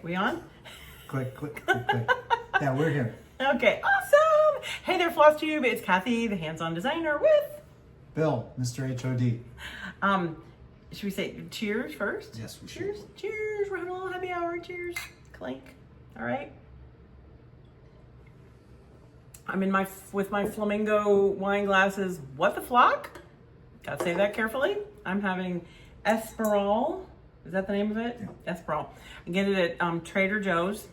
we on? Click. Yeah, we're here. Okay, awesome. Hey there, FlossTube. It's Cathy, the hands-on designer with Bill, Mr. HOD. Should we say cheers first? Yes, we Cheers. should. Cheers. We're having a little happy hour. Cheers. Clink. All right. I'm in with my flamingo wine glasses. What the flock? Gotta say that carefully. I'm having Esperol. Is that the name of it? Yeah. Esperol. I get it at Trader Joe's.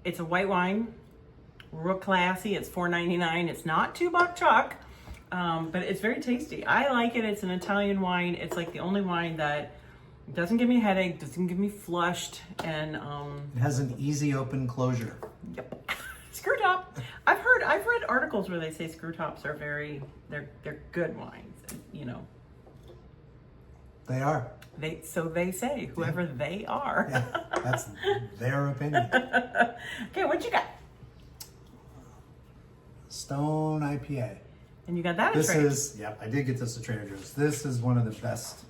It's a white wine, real classy. It's $4.99. It's not $2 chuck, but it's very tasty. I like it. It's an Italian wine. It's like the only wine that doesn't give me a headache, doesn't get me flushed, and It has an easy open closure. Yep. Screw top. I've read articles where they say screw tops are they're good wines. You know. They are. So they say, whoever they are. Yeah, that's their opinion. Okay, what you got? Stone IPA. And you got that at This Trader. is, yep, I did get this at Trader Joe's. This is one of the best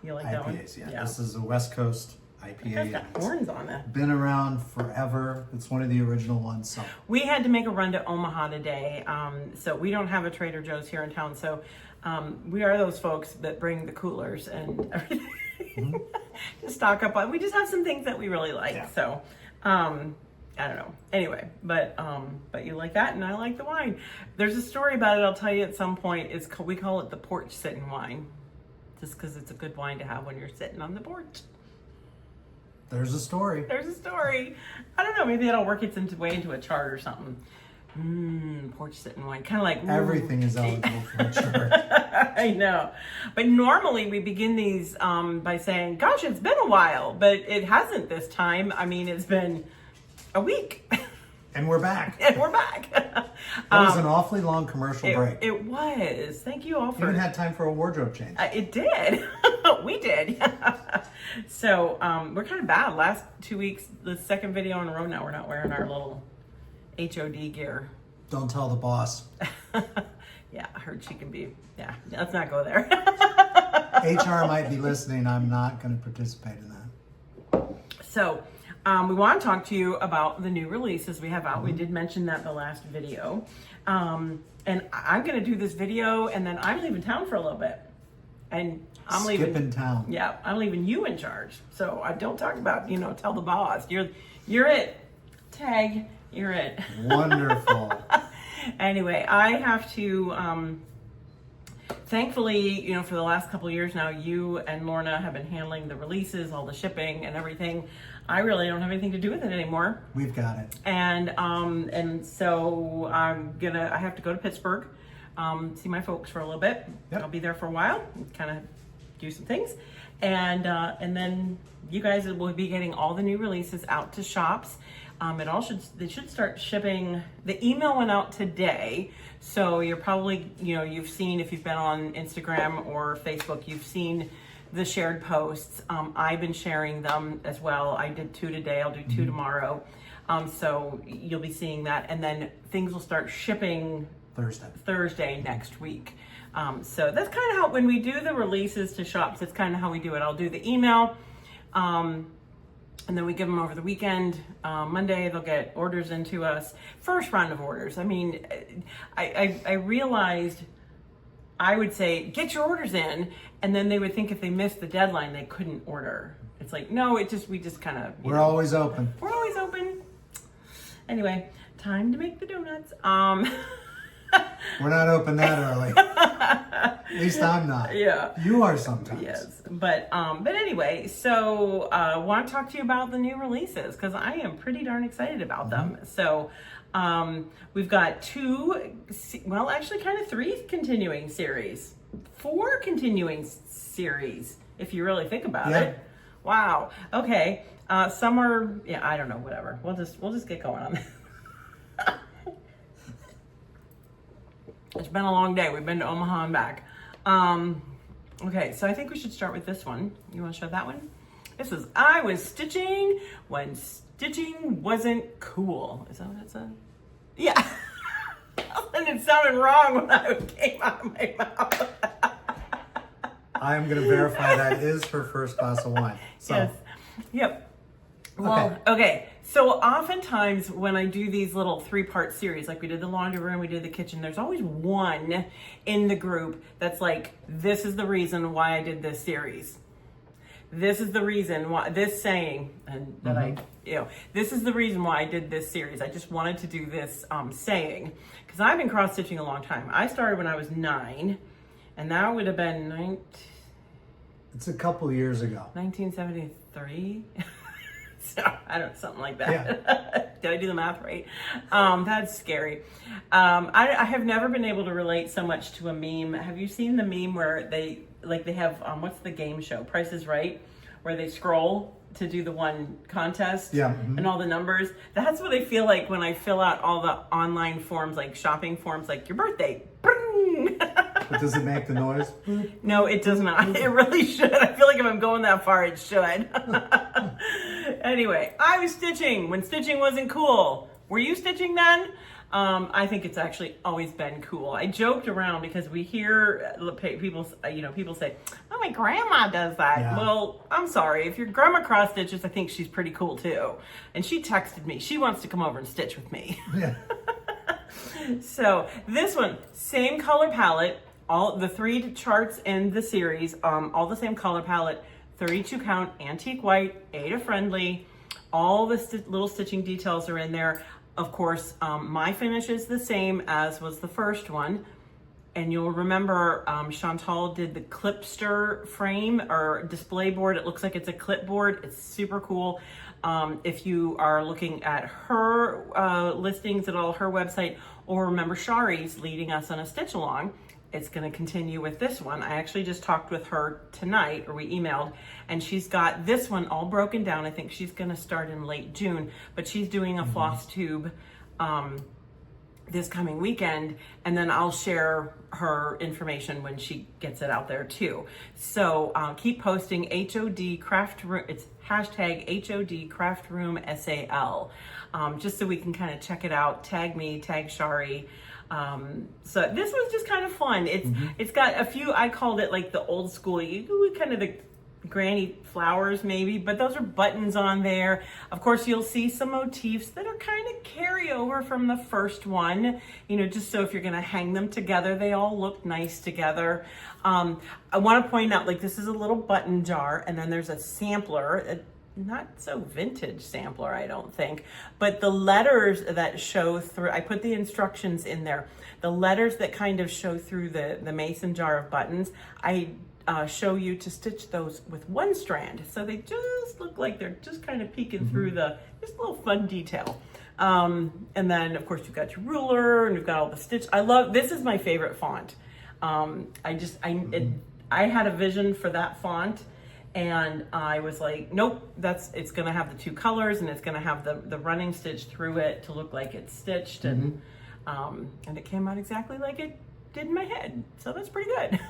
You like that one? IPAs. Yeah, this is a West Coast IPA. It's got horns on it. Been around forever. It's one of the original ones. So We had to make a run to Omaha today, so we don't have a Trader Joe's here in town. So we are those folks that bring the coolers and everything to stock up on. We just have some things that we really like. Yeah. So I don't know. Anyway, but you like that, and I like the wine. There's a story about it. I'll tell you at some point. We call it the porch sitting wine, just because it's a good wine to have when you're sitting on the porch. there's a story. There's a story. I don't know. Maybe that'll work its way into a chart or something. Porch sitting wine. Kind of like Everything is eligible for a chart. I know. But normally we begin these by saying, gosh, it's been a while. But it hasn't this time. I mean, it's been a week. And we're back. And we're back. That was an awfully long commercial break. It was. Thank you all You for... even had time for a wardrobe change. It did. We did. So we're kind of bad. Last 2 weeks, the second video in a row now, we're not wearing our little HOD gear. Don't tell the boss. Yeah, I heard she can be... Yeah, let's not go there. HR might be listening. I'm not going to participate in that. So we want to talk to you about the new releases we have out. We did mention that in the last video. And I'm going to do this video, and then I'm leaving town for a little bit. And I'm leaving... Skipping town. Yeah, I'm leaving you in charge. So I don't talk about, tell the boss. You're it. Tag, you're it. Wonderful. Anyway, I have to, thankfully, for the last couple of years now, you and Lorna have been handling the releases, all the shipping and everything. I really don't have anything to do with it anymore. We've got it. And so I have to go to Pittsburgh, see my folks for a little bit. Yep. I'll be there for a while, kind of do some things. And then you guys will be getting all the new releases out to shops. They should start shipping. The email went out today, so you're probably, you've seen, if you've been on Instagram or Facebook, you've seen the shared posts. I've been sharing them as well. I did 2 today. I'll do 2 tomorrow. So you'll be seeing that, and then things will start shipping Thursday next week. So that's kind of how, when we do the releases to shops, that's kind of how we do it. I'll do the email. And then we give them over the weekend. Monday, they'll get orders into us. First round of orders. I mean, I realized I would say, get your orders in. And then they would think if they missed the deadline, they couldn't order. It's like, no, we just kind of... We're always open. We're always open. Anyway, time to make the donuts. We're not open that early. At least I'm not. Yeah. You are sometimes. Yes. But anyway, so I want to talk to you about the new releases because I am pretty darn excited about them. So we've got 2, well, actually kind of 3 continuing series, 4 continuing series, if you really think about it. Wow. Okay. Some are, I don't know, whatever. We'll just get going on that. It's been a long day. We've been to Omaha and back. Okay, so I think we should start with this one. You want to show that one? This is I was stitching when stitching wasn't cool. Is that what it said? Yeah. And it sounded wrong when it came out of my mouth. I'm going to verify that is her first glass of wine. So. Yes. Yep. Well, okay. So oftentimes when I do these little 3-part series, like we did the laundry room, we did the kitchen, there's always one in the group that's like, this is the reason why I did this series. This is the reason why, this saying, and that this is the reason why I did this series. I just wanted to do this saying, because I've been cross stitching a long time. I started when I was 9, and that would have been It's a couple years ago. 1973. So I don't, something like that. Yeah. Did I do the math right? That's scary. I have never been able to relate so much to a meme. Have you seen the meme where they have, what's the game show? Price is Right, where they scroll to do the one contest and all the numbers. That's what I feel like when I fill out all the online forms, like shopping forms, like your birthday. But does it make the noise? No, it does not. It really should. I feel like if I'm going that far, it should. Anyway, I was stitching when stitching wasn't cool. Were you stitching then? I think it's actually always been cool. I joked around because we hear people say, "Oh, my grandma does that." Yeah. Well, I'm sorry. If your grandma cross stitches, I think she's pretty cool too. And she texted me. She wants to come over and stitch with me. Yeah. So this one, same color palette. All the 3 charts in the series, all the same color palette, 32 count, antique white, Ada friendly. All the little stitching details are in there. Of course, my finish is the same as was the first one. And you'll remember Chantal did the clipster frame or display board. It looks like it's a clipboard. It's super cool. If you are looking at her listings at all, her website, or remember Shari's leading us on a stitch along, it's going to continue with this one. I actually just talked with her tonight, or we emailed, and she's got this one all broken down. I think she's going to start in late June, but she's doing a FlossTube this coming weekend, and then I'll share her information when she gets it out there too. So keep posting HOD Craft Room. It's hashtag HOD Craft Room SAL, just so we can kind of check it out. Tag me, tag Shari. So this was just kind of fun. It's got a few, I called it like the old school, kind of the granny flowers maybe, but those are buttons on there. Of course, you'll see some motifs that are kind of carryover from the first one, just so if you're going to hang them together, they all look nice together. I want to point out, like, this is a little button jar, and then there's a sampler, not so vintage sampler, I don't think, but the letters that show through, I put the instructions in there, the letters that kind of show through the mason jar of buttons, I show you to stitch those with one strand. So they just look like they're just kind of peeking through just a little fun detail. And then of course you've got your ruler and you've got all the stitch. This is my favorite font. I had a vision for that font, and I was like, nope, it's gonna have the 2 colors, and it's gonna have the running stitch through it to look like it's stitched, and it came out exactly like it did in my head. So that's pretty good.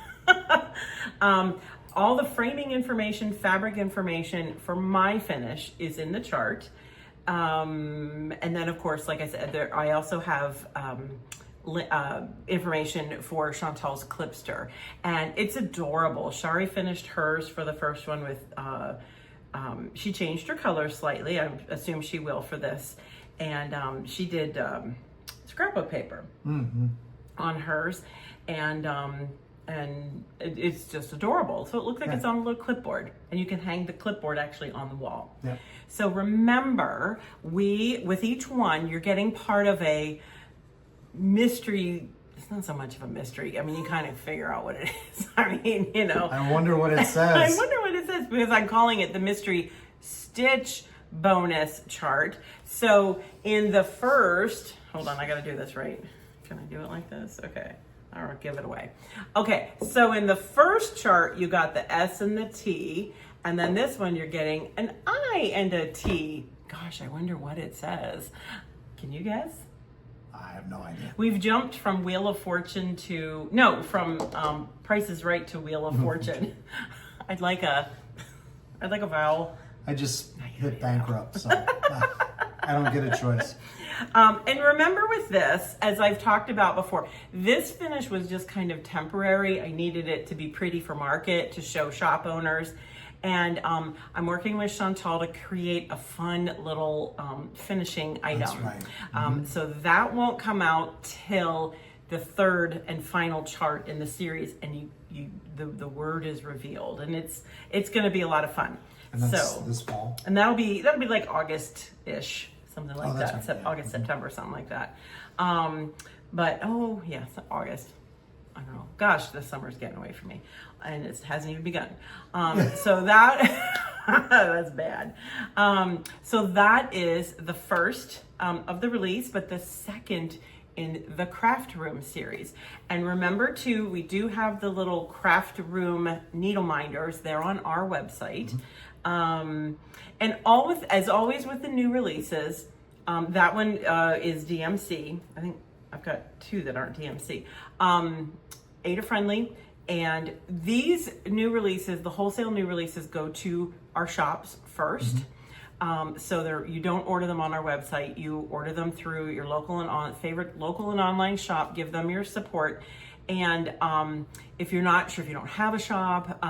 All the framing information, fabric information for my finish is in the chart. And then of course, like I said, I also have information for Chantal's clipster, and it's adorable. Shari finished hers for the first one with, she changed her color slightly. I assume she will for this. And she did scrapbook paper on hers, and it's just adorable. So it looks like it's on a little clipboard, and you can hang the clipboard actually on the wall. Yep. So remember, with each one, you're getting part of a mystery. It's not so much of a mystery. I mean, you kind of figure out what it is. I mean, I wonder what it says. I wonder what it says, because I'm calling it the mystery stitch bonus chart. So in the first, hold on, I got to do this right. Can I do it like this? Okay. I'll give it away. Okay, so in the first chart, you got the S and the T, and then this one you're getting an I and a T. Gosh, I wonder what it says. Can you guess? I have no idea. We've jumped from Wheel of Fortune from Price is Right to Wheel of Fortune. I'd like a vowel. I just hit bankrupt, so I don't get a choice. And remember with this, as I've talked about before, this finish was just kind of temporary. I needed it to be pretty for market, to show shop owners. And I'm working with Chantal to create a fun little finishing item. That's right. So that won't come out till the third and final chart in the series, and the word is revealed, and it's going to be a lot of fun. And that's this fall. And that'll be like August-ish, something like that. Right. Yeah. August, September, something like that. But it's August. I don't know. Gosh, the summer's getting away from me, and it hasn't even begun. So that that's bad. So that is the first of the release, but the second in the craft room series. And remember too, we do have the little craft room needle minders. They're on our website. And as always with the new releases, that one is DMC. I think I've got two that aren't DMC. Ada friendly. And these new releases, the wholesale new releases, go to our shops first. So you don't order them on our website. You order them through your favorite local and online shop. Give them your support. And if you're not sure, if you don't have a shop,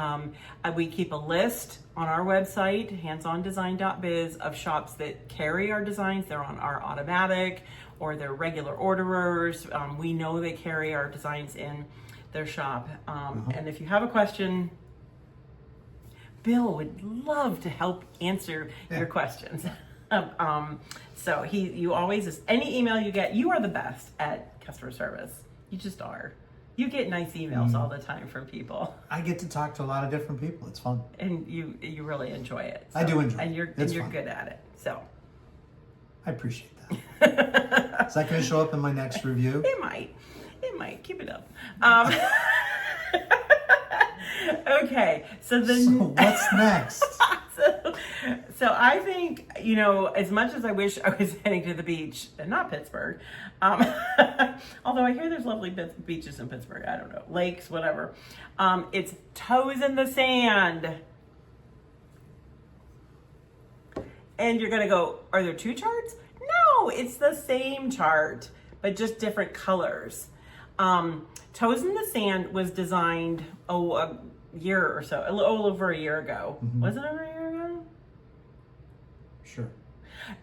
we keep a list on our website, handsondesign.biz, of shops that carry our designs. They're on our automatic or they're regular orderers. We know they carry our designs in their shop. And if you have a question, Bill would love to help answer your questions. So you always, any email you get, you are the best at customer service. You just are. You get nice emails all the time from people. I get to talk to a lot of different people. It's fun. And you really enjoy it. So, I do enjoy it. And you're good at it. So I appreciate that. Is that going to show up in my next review? It might. Keep it up. Okay, so what's next? So I think, as much as I wish I was heading to the beach, and not Pittsburgh, although I hear there's lovely beaches in Pittsburgh, I don't know, lakes, whatever. It's toes in the sand. And you're gonna go, are there two charts? No, it's the same chart, but just different colors. Toes in the Sand was designed, a year or so, a little over a year ago. Was it over a year ago? Sure.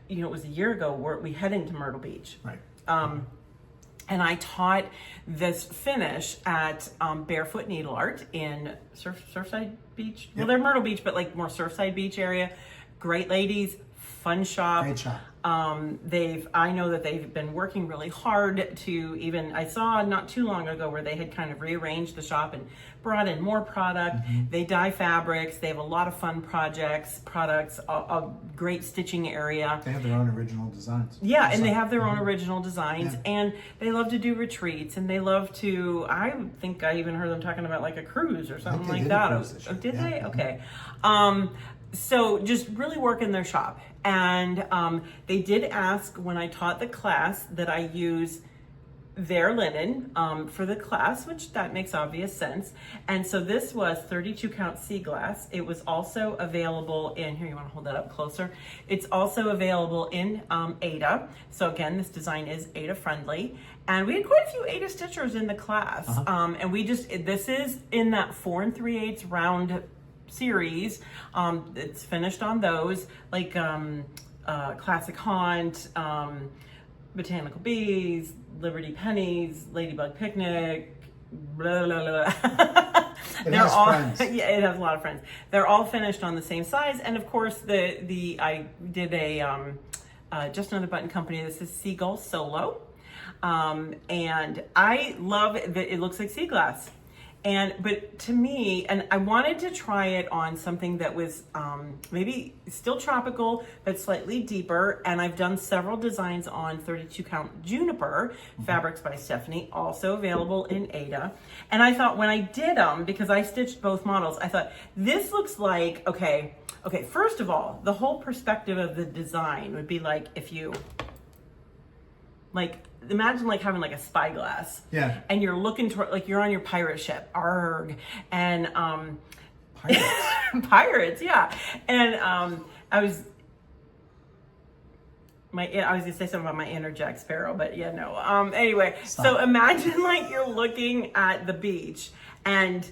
It was a year ago where we heading to Myrtle Beach. Right. And I taught this finish at Barefoot Needleart in Surfside Beach. Yep. Well, they're Myrtle Beach, but like more Surfside Beach area. Great ladies, fun shop. Great shop. I know that they've been working really hard to I saw not too long ago where they had kind of rearranged the shop and brought in more product. They dye fabrics. They have a lot of fun products, a great stitching area. They have their own original designs. Yeah, and they have their own original designs, and they love to do retreats, and they love to, I think I even heard them talking about like a cruise or something like that. Oh, did they? Okay. So just really work in their shop. And they did ask when I taught the class that I use their linen for the class, which that makes obvious sense. And so this was 32 count sea glass. It was also available in, here, you want to hold that up closer. It's also available in Ada. So again, this design is Ada friendly. And we had quite a few Ada stitchers in the class. And this is in that 4 3/8 round series. It's finished on those, like Classic Haunt, Botanical Bees, Liberty Pennies, Ladybug Picnic, blah, blah, blah. It has friends. Yeah, it has a lot of friends. They're all finished on the same size. And of course, I did a Just Another Button Company. This is Seagull Solo. And I love that it looks like sea glass. But to me, and I wanted to try it on something that was maybe still tropical, but slightly deeper. And I've done several designs on 32 count Juniper, Fabrics by Stephanie, also available in Ada. And I thought when I did them, because I stitched both models, I thought this looks like, okay, first of all, the whole perspective of the design would be like if you, imagine having a spyglass. Yeah. And you're looking toward, you're on your pirate ship. Arg. And, Pirates. Pirates, yeah. And, I was gonna say something about my inner Jack Sparrow, but yeah, no. Anyway, Stop. So imagine you're looking at the beach and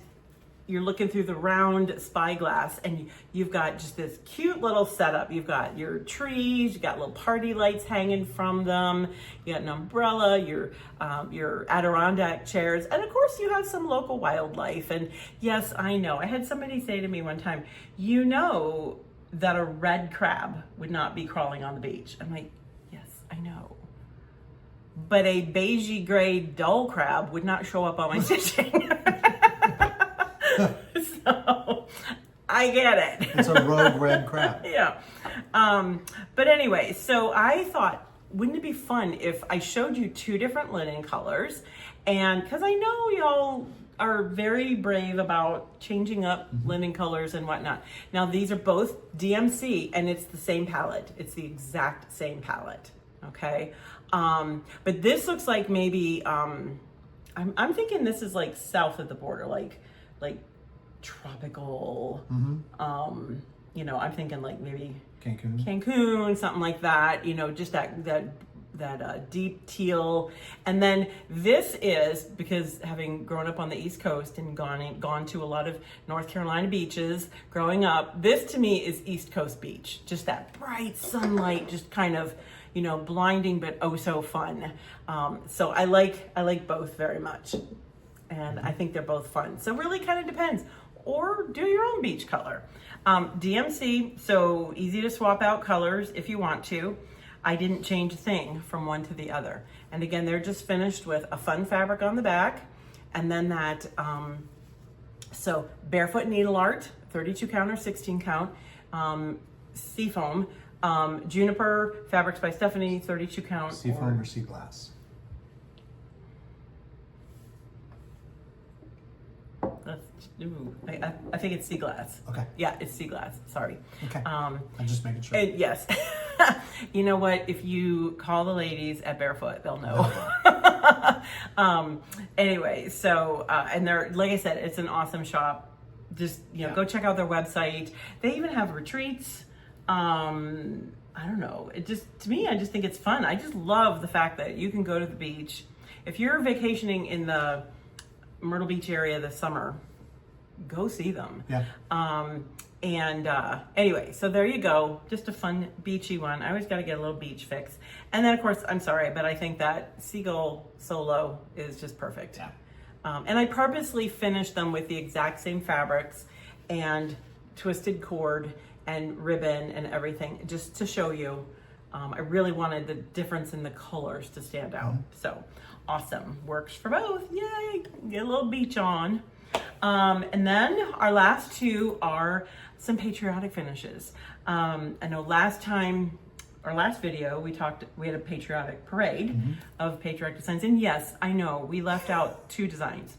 you're looking through the round spyglass and you've got just this cute little setup. You've got your trees, you've got little party lights hanging from them, you got an umbrella, your Adirondack chairs, and of course you have some local wildlife. And yes, I know, I had somebody say to me one time, you know that a red crab would not be crawling on the beach. I'm like, yes, I know. But a beigey gray dull crab would not show up on my stitching. So I get it. It's a rogue red crab. Yeah. But anyway, so I thought, wouldn't it be fun if I showed you 2 different linen colors? And because I know y'all are very brave about changing up linen colors and whatnot. Now these are both DMC and it's the same palette. It's the exact same palette. Okay. But this looks like maybe, I'm thinking this is like south of the border, like tropical, you know, I'm thinking like maybe Cancun, something like that, you know, just that deep teal. And then this is, because having grown up on the East Coast and gone to a lot of North Carolina beaches growing up, this to me is East Coast beach, just that bright sunlight, just kind of, you know, blinding, but oh so fun. So I like both very much. And I think they're both fun. So really kind of depends. Or do your own beach color. DMC, so easy to swap out colors if you want to. I didn't change a thing from one to the other. And again, they're just finished with a fun fabric on the back. And then that, so Barefoot Needleart, 32 count or 16 count, Seafoam, Juniper, Fabrics by Stephanie, 32 count. Seafoam or sea glass? I think it's sea glass. Okay. Yeah, it's sea glass. Sorry. Okay. I'm just making sure. Yes. You know what? If you call the ladies at Barefoot, they'll know. Anyway, so and they're, like I said, it's an awesome shop. Just, you know, go check out their website. They even have retreats. I don't know. It just, to me, I just think it's fun. I just love the fact that you can go to the beach. If you're vacationing in the Myrtle Beach area this summer, go see them. Yeah. Anyway, so there you go. Just a fun beachy one. I always got to get a little beach fix. And then of course, I'm sorry, but I think that Seagull Solo is just perfect. Yeah. And I purposely finished them with the exact same fabrics and twisted cord and ribbon and everything, just to show you. I really wanted the difference in the colors to stand out. So awesome, works for both. Yay, get a little beach on. And then our last 2 are some patriotic finishes. I know last time, our last video, we had a patriotic parade of patriotic designs. And yes, I know we left out 2 designs.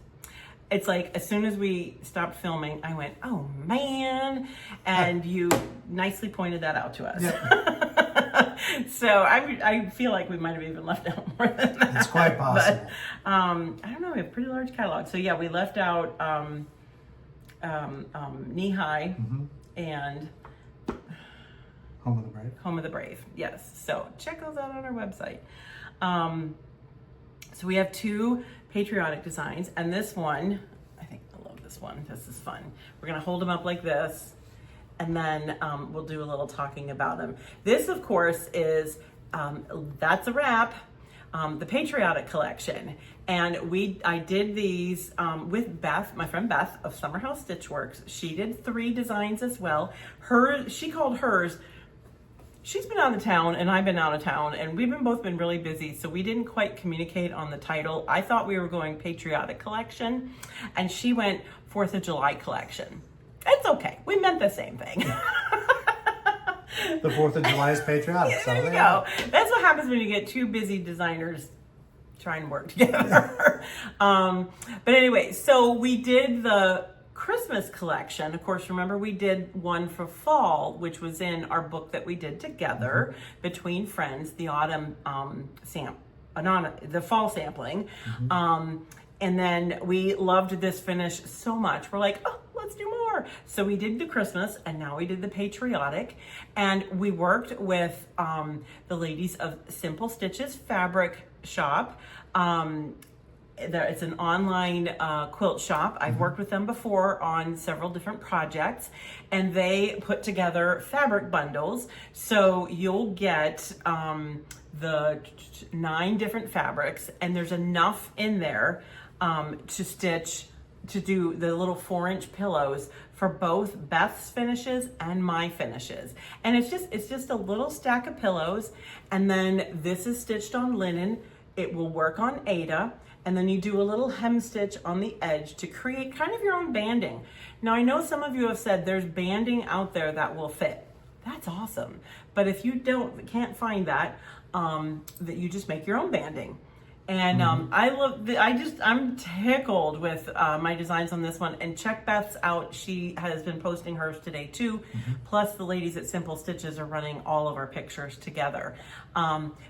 It's like, as soon as we stopped filming, I went, oh man. And you nicely pointed that out to us. Yep. So I feel like we might have even left out more than that. It's quite possible. But, I don't know, we have a pretty large catalog. So yeah, we left out Knee High and Home of the Brave. Home of the Brave, yes. So check those out on our website. So we have 2 patriotic designs, and this one, I think I love this one. This is fun. We're gonna hold them up like this, and then we'll do a little talking about them. This, of course, is, that's a wrap, the Patriotic collection. And I did these with Beth, my friend Beth of Summer House Stitch Works. She did 3 designs as well. She called hers, she's been out of town and I've been out of town, and we've both been really busy, so we didn't quite communicate on the title. I thought we were going Patriotic collection, and she went 4th of July collection. It's okay. We meant the same thing. The 4th of July is patriotic. Yeah, there you go. That's what happens when you get 2 busy designers trying to work together. But anyway, so we did the Christmas collection. Of course, remember we did one for fall, which was in our book that we did together between friends, the autumn the fall sampling. And then we loved this finish so much. We're like, oh, let's do more. So we did the Christmas, and now we did the Patriotic. And we worked with the ladies of Simple Stitches Fabric Shop. It's an online quilt shop. I've worked with them before on several different projects, and they put together fabric bundles. So you'll get the 9 different fabrics, and there's enough in there to do the little 4-inch pillows for both Beth's finishes and my finishes. And it's just a little stack of pillows, and then this is stitched on linen. It will work on Aida, and then you do a little hem stitch on the edge to create kind of your own banding. Now I know some of you have said there's banding out there that will fit. That's awesome. But if you can't find that, that you just make your own banding. And I'm tickled with my designs on this one. And check Beth's out. She has been posting hers today too. Plus the ladies at Simple Stitches are running all of our pictures together.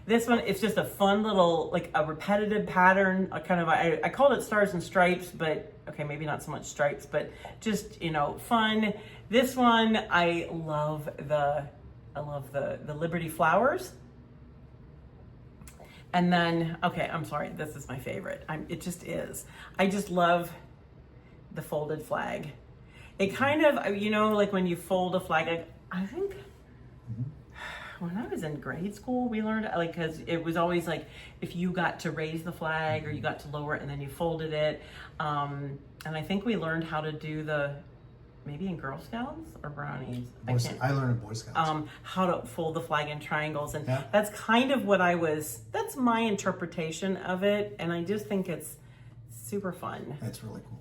This one, it's just a fun little, like a repetitive pattern, I called it Stars and Stripes, but okay, maybe not so much stripes, but just, fun. This one, I love the Liberty flowers. And then, okay, I'm sorry, this is my favorite. It just is. I just love the folded flag. It kind of, like when you fold a flag, I think when I was in grade school, we learned, because it was always like, if you got to raise the flag or you got to lower it and then you folded it. And I think we learned how to do maybe in Girl Scouts or Brownies. I learned in Boy Scouts. How to fold the flag in triangles. And yeah. That's kind of what that's my interpretation of it. And I just think it's super fun. That's really cool.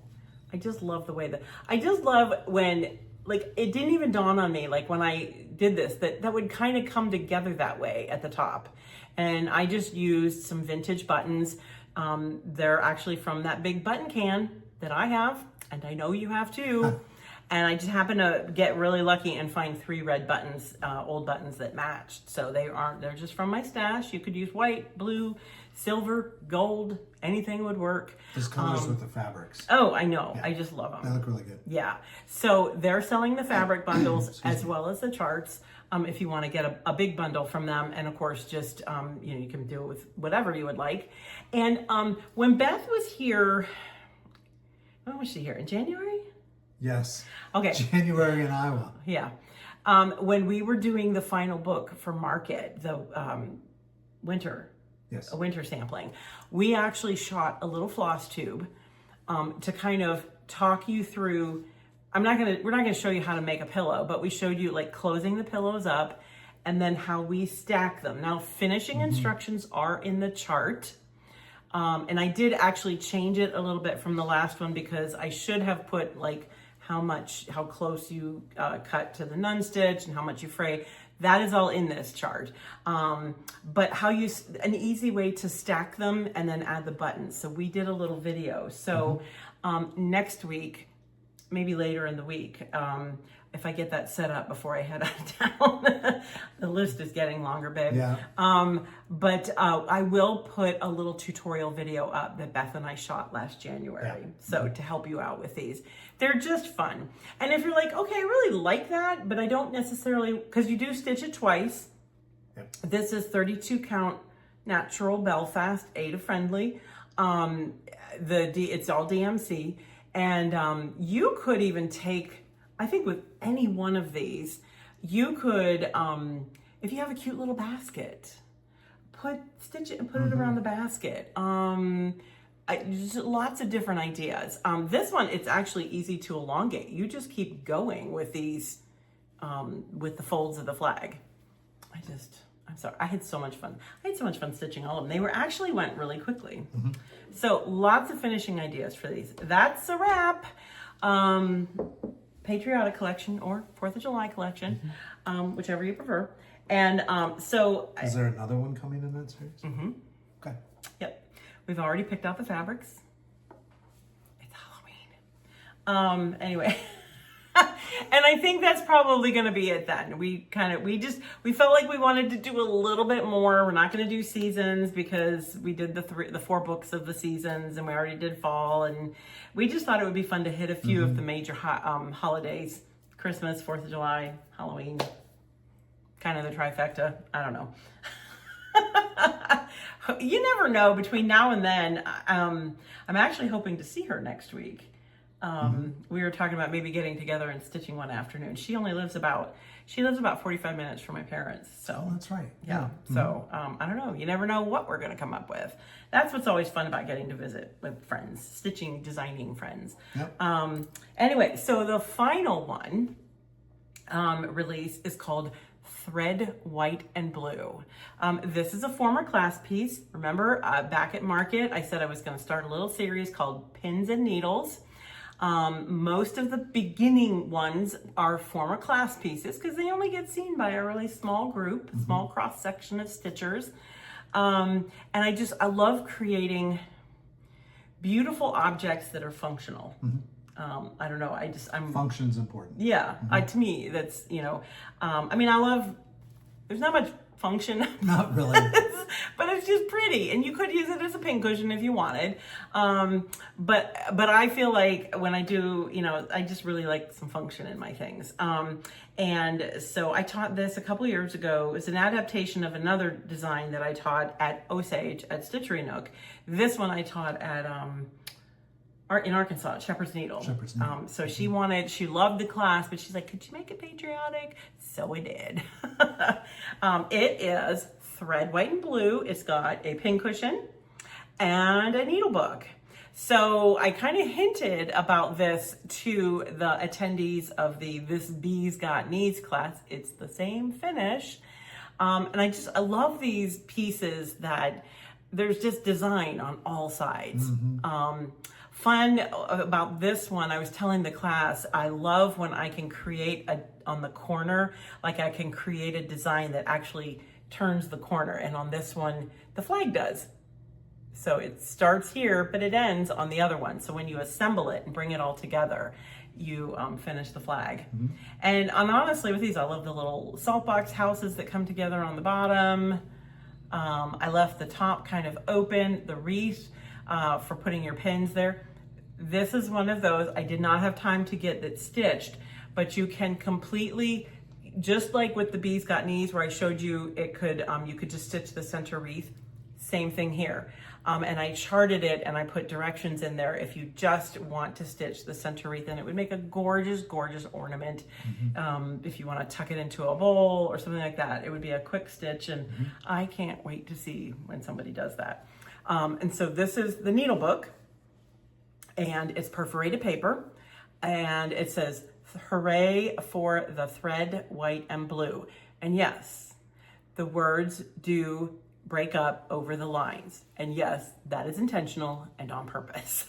I just love the way I just love when, it didn't even dawn on me, when I did this, that would kind of come together that way at the top. And I just used some vintage buttons. They're actually from that big button can that I have, and I know you have too. And I just happened to get really lucky and find 3 red buttons, old buttons that matched. So they're just from my stash. You could use white, blue, silver, gold, anything would work. There's colors with the fabrics. Oh, I know. Yeah. I just love them. They look really good. Yeah. So they're selling the fabric bundles as well as the charts. If you want to get a big bundle from them. And of course, just, you can do it with whatever you would like. And when Beth was here, when was she here? In January? Yes. Okay. January in Iowa. Yeah. When we were doing the final book for market, the winter sampling, we actually shot a little FlossTube to kind of talk you through. We're not gonna show you how to make a pillow, but we showed you closing the pillows up and then how we stack them. Now, finishing instructions are in the chart. And I did actually change it a little bit from the last one because I should have put how close you cut to the nun stitch and how much you fray. That is all in this chart. But an easy way to stack them and then add the buttons. So we did a little video. So next week, maybe later in the week, if I get that set up before I head out of town. The list is getting longer, babe. Yeah. But I will put a little tutorial video up that Beth and I shot last January. Yeah. So to help you out with these. They're just fun. And if you're like, okay, I really like that, but I don't necessarily, because you do stitch it twice. Yep. This is 32 count natural Belfast, Aida friendly. It's all DMC. And you could even take, I think with any one of these, you could, if you have a cute little basket, stitch it and put it around the basket. Just lots of different ideas. This one, it's actually easy to elongate. You just keep going with these, with the folds of the flag. I'm sorry, I had so much fun. I had so much fun stitching all of them. They went really quickly. So lots of finishing ideas for these. That's a wrap. Patriotic collection or 4th of July collection, whichever you prefer. And so... Is there another one coming in that series? Okay. Yep. We've already picked out the fabrics. It's Halloween. Anyway. And I think that's probably going to be it then. We felt like we wanted to do a little bit more. We're not going to do seasons because we did the 4 books of the seasons and we already did fall. And we just thought it would be fun to hit a few of the major holidays, Christmas, 4th of July, Halloween, kind of the trifecta. I don't know. You never know. Between now and then, I'm actually hoping to see her next week. We were talking about maybe getting together and stitching one afternoon. She lives about 45 minutes from my parents. So that's right. Yeah. So I don't know. You never know what we're going to come up with. That's what's always fun about getting to visit with friends, stitching, designing friends. Yep. Anyway, so the final one release is called Thread White and Blue. This is a former class piece. Remember, back at Market, I said I was going to start a little series called Pins and Needles. Most of the beginning ones are former class pieces because they only get seen by a really small group, small cross section of stitchers. And I love creating beautiful objects that are functional. I don't know. Function's important. Yeah. To me, that's, there's not much function. Not really. But it's just pretty, and you could use it as a pincushion if you wanted. But I feel like when I do, I just really like some function in my things. And so I taught this a couple years ago. It was an adaptation of another design that I taught at Osage at Stitchery Nook. This one I taught at in Arkansas, Shepherd's Needle. So she loved the class, but she's like, could you make it patriotic? So I did. It is thread white and blue. It's got a pincushion and a needle book. So I kind of hinted about this to the attendees of the This Bee's Got Needs class. It's the same finish. And I love these pieces that there's just design on all sides. Fun about this one, I was telling the class, I love when I can create on the corner, like I can create a design that actually turns the corner. And on this one, the flag does. So it starts here, but it ends on the other one. So when you assemble it and bring it all together, you finish the flag. And honestly, with these, I love the little salt box houses that come together on the bottom. I left the top kind of open, the wreath for putting your pins there. This is one of those. I did not have time to get it stitched, but you can completely, just like with the Bee's Got Knees where I showed you, it could you could just stitch the center wreath. Same thing here. And I charted it and I put directions in there if you just want to stitch the center wreath, and it would make a gorgeous, gorgeous ornament. If you want to tuck it into a bowl or something like that, it would be a quick stitch, and I can't wait to see when somebody does that. And so this is the needle book, and it's perforated paper, and it says, hooray for the thread white and blue. And yes, the words do break up over the lines. And yes, that is intentional and on purpose.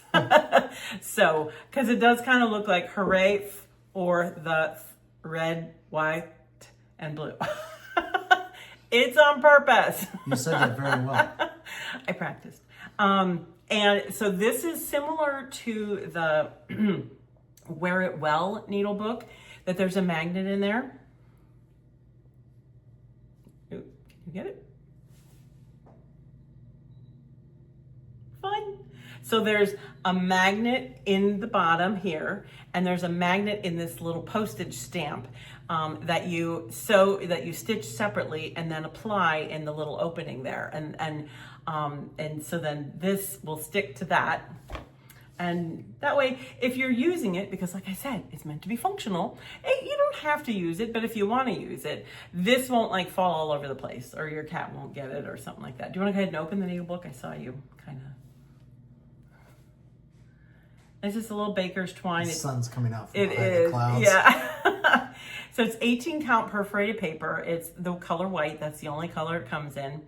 So, because it does kind of look like hooray for the red, white, and blue. It's on purpose. You said that very well. I practiced. And so this is similar to the Wear It Well needle book, that there's a magnet in there. Ooh, can you get it? Fun. So there's a magnet in the bottom here, and there's a magnet in this little postage stamp that you stitch separately and then apply in the little opening there, and so then this will stick to that. And that way, if you're using it, because like I said, it's meant to be functional, you don't have to use it, but if you want to use it, this won't like fall all over the place, or your cat won't get it or something like that. Do you want to go ahead and open the needle book? I saw you kind of. It's just a little baker's twine. The sun's coming out from it behind is, the clouds. Yeah. So it's 18 count perforated paper. It's the color white. That's the only color it comes in.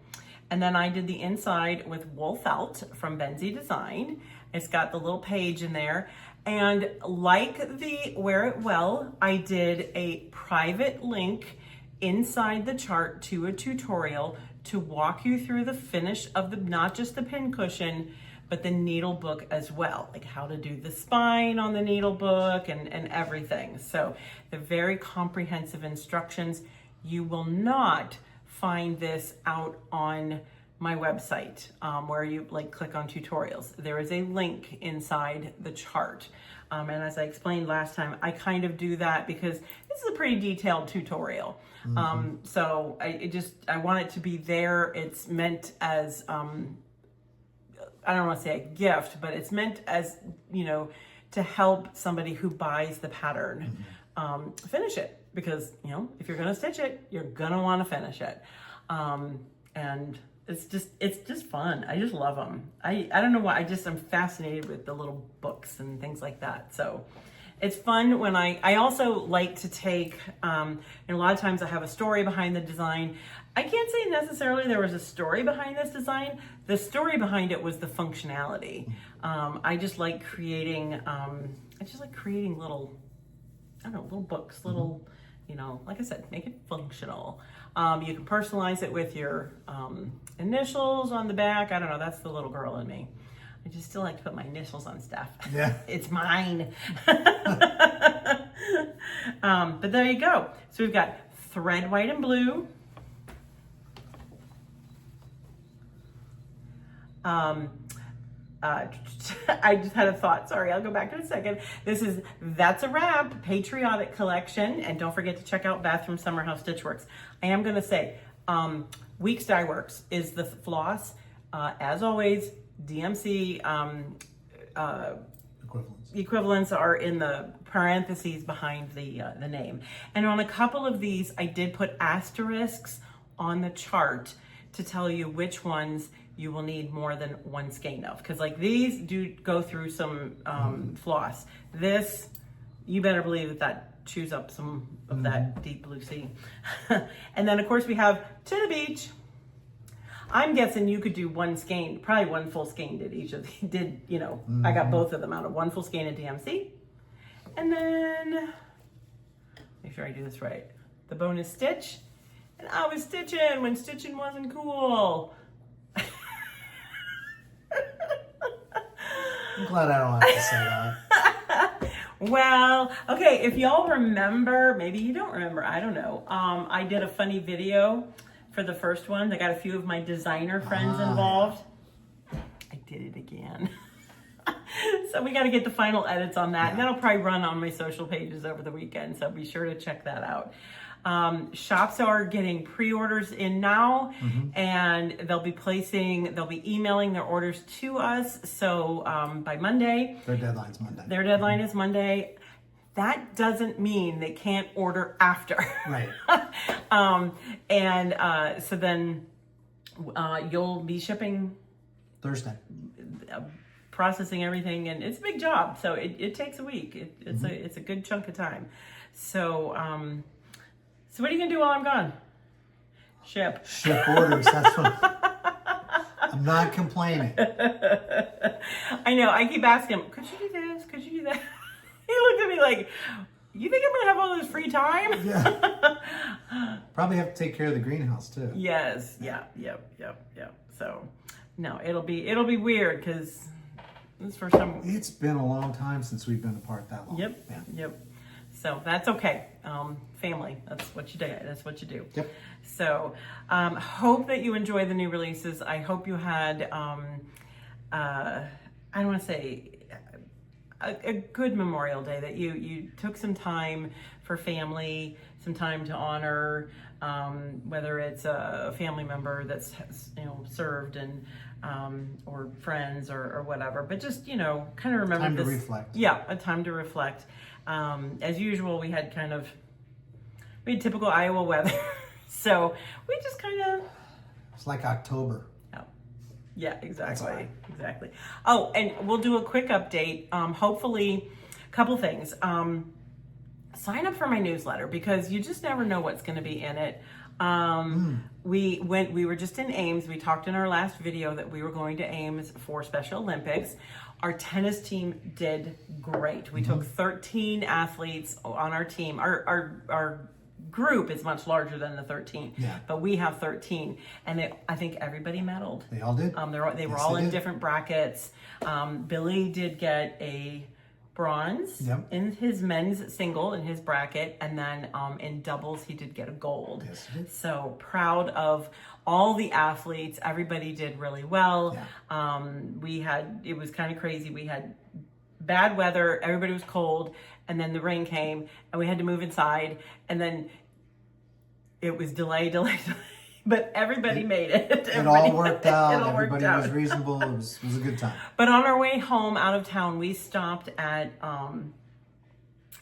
And then I did the inside with wool felt from Benzie Design. It's got the little page in there. And like the Wear It Well, I did a private link inside the chart to a tutorial to walk you through the finish of not just the pin cushion, but the needle book as well, like how to do the spine on the needle book and everything. So the very comprehensive instructions. You will not find this out on my website where you like click on tutorials. There is a link inside the chart. And as I explained last time, I kind of do that because this is a pretty detailed tutorial. So I want it to be there. It's meant as, I don't want to say a gift, but it's meant as, you know, to help somebody who buys the pattern finish it. Because, you know, if you're going to stitch it, you're going to want to finish it. And it's just fun. I just love them. I don't know why. I'm fascinated with the little books and things like that. So it's fun when I also like to take, and a lot of times I have a story behind the design. I can't say necessarily there was a story behind this design. The story behind it was the functionality. I just like creating, little, I don't know, little books, little, you know, like I said, make it functional. You can personalize it with your initials on the back. I don't know, that's the little girl in me. I just still like to put my initials on stuff. Yeah. It's mine. But there you go. So we've got thread white and blue. I just had a thought. Sorry, I'll go back in a second. This is That's a Wrap Patriotic collection. And don't forget to check out Bathroom Summer House Stitchworks. I am going to say, Weeks Dye Works is the floss. As always, DMC equivalents are in the parentheses behind the name. And on a couple of these, I did put asterisks on the chart to tell you which ones you will need more than one skein of. Because like these do go through some floss. This, you better believe that chews up some of that deep blue sea. And then of course we have To the Beach. I'm guessing you could do one skein, probably one full skein did each of the, you know, I got both of them out of one full skein of DMC. And then, make sure I do this right, the bonus stitch. And I was stitching when stitching wasn't cool. I'm glad I don't have to say that. Well, okay, if y'all remember, maybe you don't remember, I don't know. I did a funny video for the first one. I got a few of my designer friends involved. I did it again. So we got to get the final edits on that. And that'll probably run on my social pages over the weekend. So be sure to check that out. Shops are getting pre-orders in now, and they'll be emailing their orders to us. So by Monday. Their deadline's Monday. Their deadline is Monday. That doesn't mean they can't order after. Right. So then you'll be shipping Thursday. Processing everything, and it's a big job. So it takes a week. It's a good chunk of time. So, so what are you gonna do while I'm gone? Ship orders. That's what I'm not complaining. I know. I keep asking him, could you do this? Could you do that? He looked at me like, you think I'm gonna have all this free time? Yeah. Probably have to take care of the greenhouse too. Yes. Yeah. Yep. So, no, it'll be weird because this is for some. It's been a long time since we've been apart that long. Yep. Yeah. Yep. So that's okay. Family, that's what you do. That's what you do. Yep. So, hope that you enjoy the new releases. I hope you had, I don't want to say a good Memorial Day, that you took some time for family, some time to honor, whether it's a family member that's, you know, served and, or friends or whatever, but just, you know, kind of remember time this. to reflect. Yeah, a time to reflect. As usual, we had typical Iowa weather. So we just kind of. It's like October. Oh, yeah, exactly. Right. Exactly. Oh, and we'll do a quick update. Hopefully, a couple things. Sign up for my newsletter because you just never know what's going to be in it. We were just in Ames. We talked in our last video that we were going to Ames for Special Olympics. Our tennis team did great. We took 13 athletes on our team. Our group is much larger than the 13, but we have 13, and I think everybody medaled. They all did. They were all in different brackets. Billy did get a bronze Yep. in his men's single in his bracket, and then in doubles he did get a gold. Yes, he did. So proud of all the athletes. Everybody did really well. Yeah. It was kind of crazy. We had bad weather, everybody was cold, and then the rain came and we had to move inside, and then it was delay, but everybody made it. It all worked out. It all worked Everybody out. was reasonable. It was a good time. But on our way home out of town, we stopped at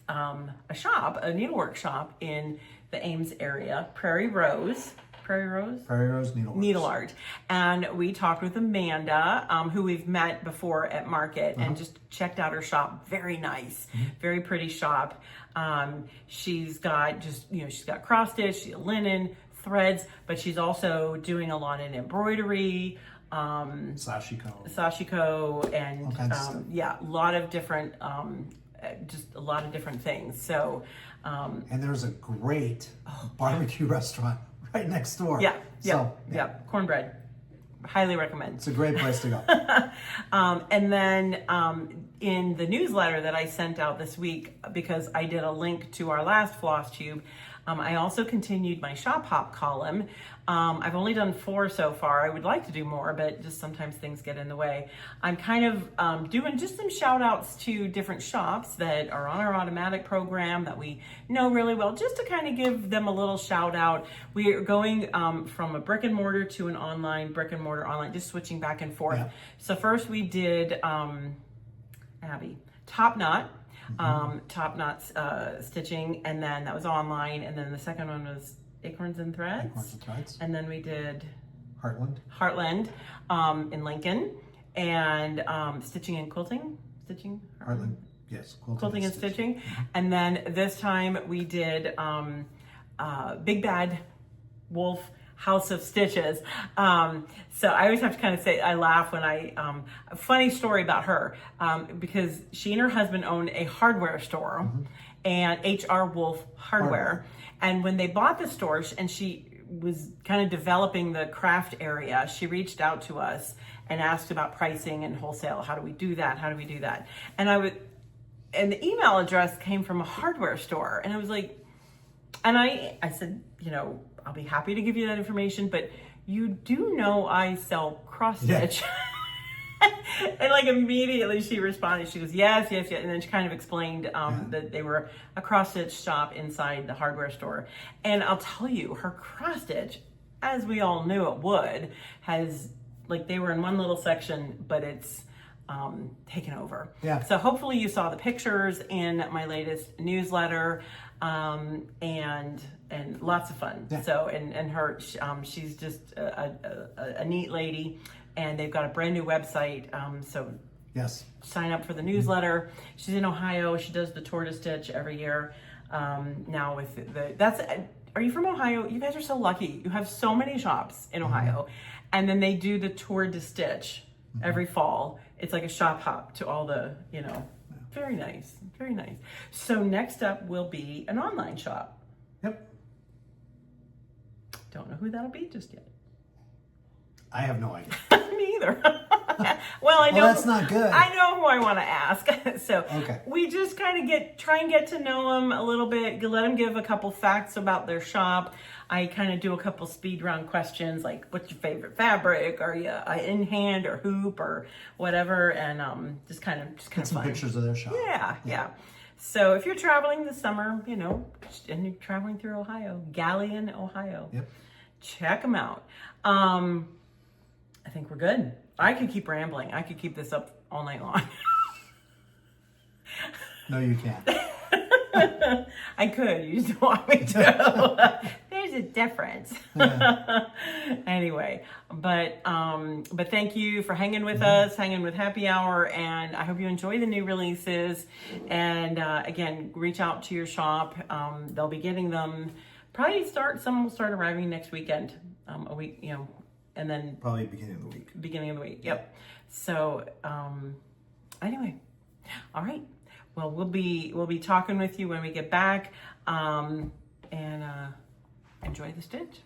a needlework shop in the Ames area, Prairie Rose Needleart. And we talked with Amanda, who we've met before at market, and just checked out her shop. Very nice, very pretty shop. She's got she's got cross stitch, linen, threads, but she's also doing a lot in embroidery, sashiko, and all kinds of stuff. a lot of different, just a lot of different things. So, and there's a great barbecue restaurant right next door. Cornbread. Highly recommend. It's a great place to go. And then in the newsletter that I sent out this week, because I did a link to our last FlossTube, I also continued my shop hop column. I've only done 4 so far. I would like to do more, but just sometimes things get in the way. I'm kind of doing just some shout outs to different shops that are on our automatic program that we know really well, just to kind of give them a little shout out. We are going from a brick and mortar to an online, brick and mortar online, just switching back and forth. Yeah. So first we did Abby, Top Knot. Top Knot stitching, and then that was online, and then the second one was Acorns and Threads. And then we did Heartland in Lincoln, and stitching and quilting. Heartland, yes. Quilting and stitching. And then this time we did Big Bad Wolf House of Stitches. So I always have to kind of say, I laugh when a funny story about her, because she and her husband owned a hardware store, and HR Wolf Hardware. And when they bought the store, and she was kind of developing the craft area, she reached out to us and asked about pricing and wholesale. How do we do that? And the email address came from a hardware store, and I was like, and I said, I'll be happy to give you that information, but you do know I sell cross stitch. And like immediately she responded, she goes, yes. And then she kind of explained that they were a cross stitch shop inside the hardware store. And I'll tell you, her cross stitch, as we all knew it would, has, like, they were in one little section, but it's taken over. Yeah. So hopefully you saw the pictures in my latest newsletter, and lots of fun. Yeah. So, and her, she's just a neat lady, and they've got a brand new website. So yes, sign up for the newsletter. She's in Ohio. She does the Tour de Stitch every year. Now with are you from Ohio? You guys are so lucky. You have so many shops in Ohio. And then they do the Tour de Stitch every fall. It's like a shop hop to all the, very nice, very nice. So next up will be an online shop. Yep. Don't know who that'll be just yet. I have no idea. Me either. Well, I know. Well, that's not good. I know who I want to ask. So okay. We just kind of try and get to know them a little bit. Let them give a couple facts about their shop. I kind of do a couple speed round questions, like, what's your favorite fabric? Are you in hand or hoop or whatever? And just kind of get some fun. Pictures of their shop. Yeah. So if you're traveling this summer, and you're traveling through Ohio, Galleon, Ohio, yep, check them out. I think we're good. I could keep rambling. I could keep this up all night long. No, you can't. I could. You just don't want me to. There's a difference. Yeah. Anyway, but thank you for hanging with us, hanging with Happy Hour, and I hope you enjoy the new releases. And again, reach out to your shop. They'll be getting them. Some will start arriving next weekend. A week, and then probably beginning of the week. Yep. So anyway, all right. Well, we'll be talking with you when we get back, and enjoy the stitch.